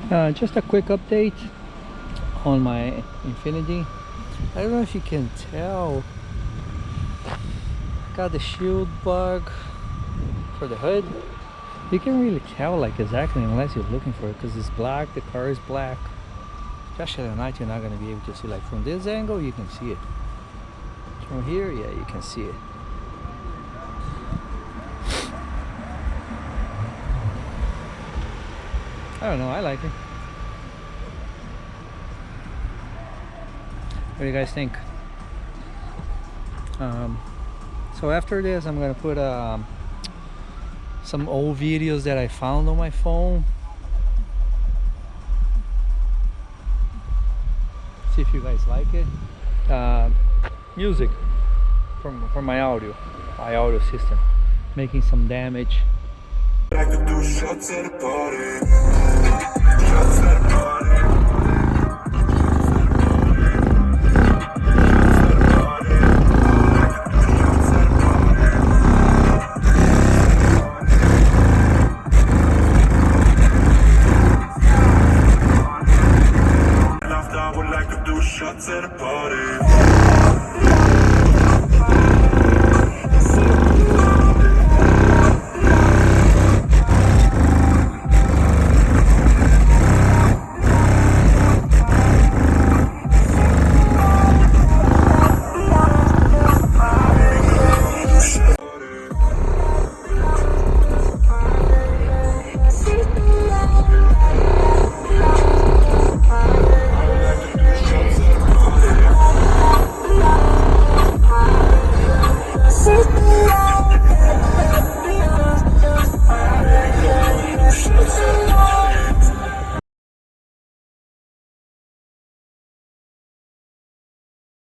Just a quick update on my Infiniti. I don't know if you can tell, got the shield bug for the hood. You can't really tell like exactly unless you're looking for it, because it's black, the car is black. Especially at night you're not going to be able to see. Like from this angle you can see it. From here, yeah, you can see it. I don't know, I like it. What do you guys think? So after this I'm gonna put some old videos that I found on my phone. See if you guys like it. Music from my audio system, making some damage. I could do shots at a party.